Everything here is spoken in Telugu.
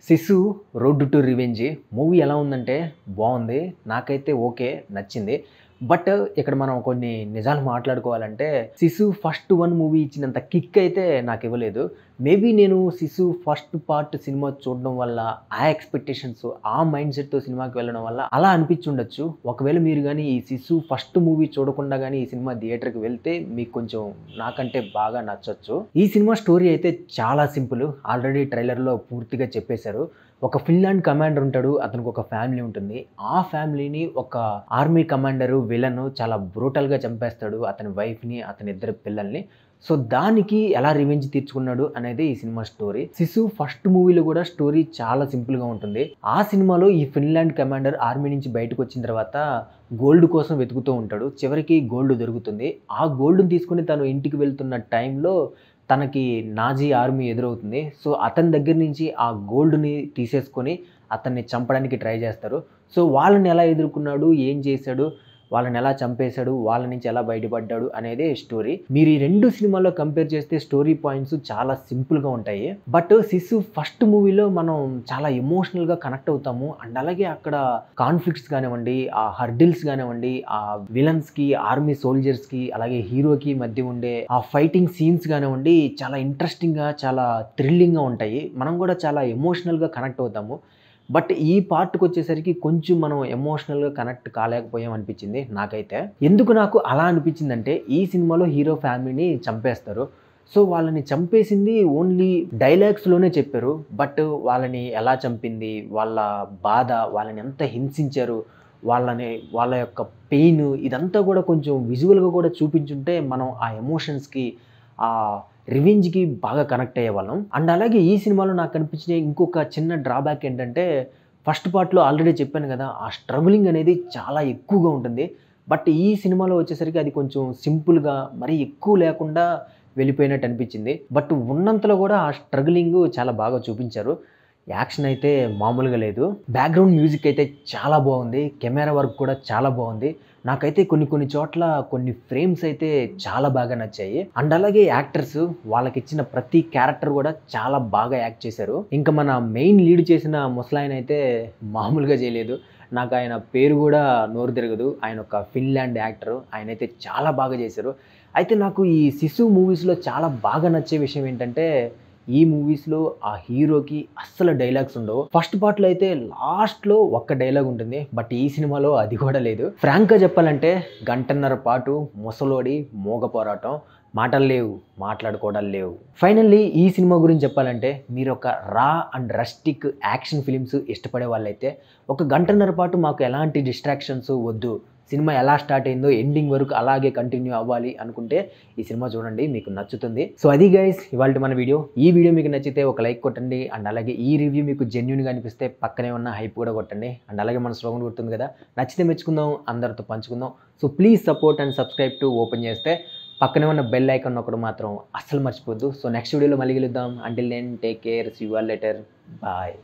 Sissu road to revenge movie ఎలా ఉందంటే బాగుంది. నాకైతే ఓకే నచ్చింది. బట్ ఇక్కడ మనం కొన్ని నిజాలు మాట్లాడుకోవాలంటే సిసు ఫస్ట్ 1 మూవీ ఇచ్చినంత కిక్ అయితే నాకు ఇవ్వలేదు. మేబీ నేను సిసు ఫస్ట్ పార్ట్ సినిమా చూడడం వల్ల ఆ ఎక్స్‌పెక్టేషన్స్ ఆ మైండ్ సెట్‌తో సినిమాకి వెళ్ళడం వల్ల అలా అనిపించుండొచ్చు. ఒకవేళ మీరు గాని ఈ సిసు ఫస్ట్ మూవీ చూడకుండా గాని ఈ సినిమా థియేటర్‌కి వెళ్తే మీకు కొంచెం నాకంటే బాగా నచ్చొచ్చు. ఈ సినిమా స్టోరీ అయితే చాలా సింపుల్. ఆల్రెడీ ట్రైలర్‌లో పూర్తిగా చెప్పేశారు. ఒక ఫిన్లాండ్ కమాండర్ ఉంటాడు. అతనికి ఒక ఫ్యామిలీ ఉంటుంది. ఆ ఫ్యామిలీని ఒక ఆర్మీ కమాండరు విలన్ చాలా బ్రూటల్‌గా చంపేస్తాడు. అతని వైఫ్‌ని, అతని 2 పిల్లల్ని. సో దానికి ఎలా రివెంజ్ తీర్చుకున్నాడు అనేది ఈ సినిమా స్టోరీ. సిసు ఫస్ట్ మూవీలో కూడా స్టోరీ చాలా సింపుల్‌గా ఉంటుంది. ఆ సినిమాలో ఈ ఫిన్లాండ్ కమాండర్ ఆర్మీ నుంచి బయటకు వచ్చిన తర్వాత గోల్డ్ కోసం వెతుకుతూ ఉంటాడు. చివరికి గోల్డ్ దొరుకుతుంది. ఆ గోల్డ్‌ని తీసుకొని తను ఇంటికి వెళ్తున్న టైంలో తనకి నాజీ ఆర్మీ ఎదురవుతుంది. సో అతని దగ్గర నుంచి ఆ గోల్డ్‌ని తీసేసుకొని అతన్ని చంపడానికి ట్రై చేస్తారు. సో వాళ్ళని ఎలా ఎదుర్కొన్నాడు, ఏం చేశాడు, వాళ్ళని ఎలా చంపేశాడు, వాళ్ళ నుంచి ఎలా బయటపడ్డాడు అనేదే స్టోరీ. మీరు ఈ 2 సినిమాల్లో కంపేర్ చేస్తే స్టోరీ పాయింట్స్ చాలా సింపుల్‌గా ఉంటాయి. బట్ సిసు ఫస్ట్ మూవీలో మనం చాలా ఎమోషనల్‌గా కనెక్ట్ అవుతాము. అండ్ అలాగే అక్కడ కాన్ఫ్లిక్ట్స్ కానివ్వండి, ఆ హర్డిల్స్ కానివ్వండి, ఆ విలన్స్‌కి, ఆర్మీ సోల్జర్స్‌కి అలాగే హీరోకి మధ్య ఉండే ఆ ఫైటింగ్ సీన్స్ కానివ్వండి చాలా ఇంట్రెస్టింగ్‌గా, చాలా థ్రిల్లింగ్‌గా ఉంటాయి. మనం కూడా చాలా ఎమోషనల్‌గా కనెక్ట్ అవుతాము. బట్ ఈ పార్ట్‌కి వచ్చేసరికి కొంచెం మనం ఎమోషనల్‌గా కనెక్ట్ కాలేకపోయాం అనిపించింది నాకైతే. ఎందుకు నాకు అలా అనిపించిందంటే ఈ సినిమాలో హీరో ఫ్యామిలీని చంపేస్తారు. సో వాళ్ళని చంపేసింది ఓన్లీ డైలాగ్స్‌లోనే చెప్పారు. బట్ వాళ్ళని ఎలా చంపింది, వాళ్ళ బాధ, వాళ్ళని ఎంత హింసించారు, వాళ్ళ యొక్క పెయిన్ ఇదంతా కూడా కొంచెం విజువల్‌గా కూడా చూపించుంటే మనం ఆ ఎమోషన్స్‌కి ఆ రివెంజ్‌కి బాగా కనెక్ట్ అయ్యేవాళ్ళం. అండ్ అలాగే ఈ సినిమాలో నాకు కనిపించిన ఇంకొక చిన్న డ్రాబ్యాక్ ఏంటంటే ఫస్ట్ పార్ట్‌లో ఆల్రెడీ చెప్పాను కదా! ఆ స్ట్రగులింగ్ అనేది చాలా ఎక్కువగా ఉంటుంది. బట్ ఈ సినిమాలో వచ్చేసరికి అది కొంచెం సింపుల్‌గా మరీ ఎక్కువ లేకుండా వెళ్ళిపోయినట్టు అనిపించింది. బట్ ఉన్నంతలో కూడా ఆ స్ట్రగులింగ్ చాలా బాగా చూపించారు. యాక్షన్ అయితే మామూలుగా లేదు. బ్యాక్‌గ్రౌండ్ మ్యూజిక్ అయితే చాలా బాగుంది. కెమెరా వర్క్ కూడా చాలా బాగుంది. నాకైతే కొన్ని చోట్ల కొన్ని ఫ్రేమ్స్ అయితే చాలా బాగా నచ్చాయి. అండ్ అలాగే యాక్టర్స్ వాళ్ళకిచ్చిన ప్రతి క్యారెక్టర్ కూడా చాలా బాగా యాక్ట్ చేశారు. ఇంకా మన మెయిన్ లీడ్ చేసిన ముసలాయన అయితే మామూలుగా చేయలేదు. నాకు ఆయన పేరు కూడా నోరు తిరగదు. ఆయన ఒక ఫిన్లాండ్ యాక్టర్. ఆయనైతే చాలా బాగా చేశారు. అయితే నాకు ఈ సిసు మూవీస్‌లో చాలా బాగా నచ్చే విషయం ఏంటంటే ఈ మూవీస్‌లో ఆ హీరోకి అస్సలు డైలాగ్స్ ఉండవు. ఫస్ట్ పార్ట్‌లో అయితే లాస్ట్‌లో ఒక్క డైలాగ్ ఉంటుంది. బట్ ఈ సినిమాలో అది కూడా లేదు. ఫ్రాంక్‌గా చెప్పాలంటే గంటన్నర పాటు ముసలోడి మూగ పోరాటం. మాటలు లేవు, మాట్లాడుకోవడాలు లేవు. ఫైనల్లీ ఈ సినిమా గురించి చెప్పాలంటే మీరు ఒక రా అండ్ రస్టిక్ యాక్షన్ ఫిల్మ్స్ ఇష్టపడే వాళ్ళైతే ఒక గంటన్నర పాటు మాకు ఎలాంటి డిస్ట్రాక్షన్స్ వద్దు. సినిమా ఎలా స్టార్ట్ అయిందో ఎండింగ్ వరకు అలాగే కంటిన్యూ అవ్వాలి అనుకుంటే ఈ సినిమా చూడండి, మీకు నచ్చుతుంది. సో అది గైస్ ఇవాల్టి మన వీడియో. ఈ వీడియో మీకు నచ్చితే ఒక లైక్ కొట్టండి. అండ్ అలాగే ఈ రివ్యూ మీకు జెన్యూన్‌గా అనిపిస్తే పక్కనే ఉన్న హైప్ కూడా కొట్టండి. అండ్ అలాగే మన స్లోగన్ గుర్తుంది కదా, నచ్చితే మెచ్చుకుందాం, అందరితో పంచుకుందాం. So please support and subscribe to open చేస్తే పక్కనే ఉన్న బెల్ ఐకాన్ నొక్కడం మాత్రం అస్సలు మర్చిపోద్దు. సో నెక్స్ట్ వీడియోలో మళ్ళీ కలుద్దాం. Until then take care, see you all later, bye.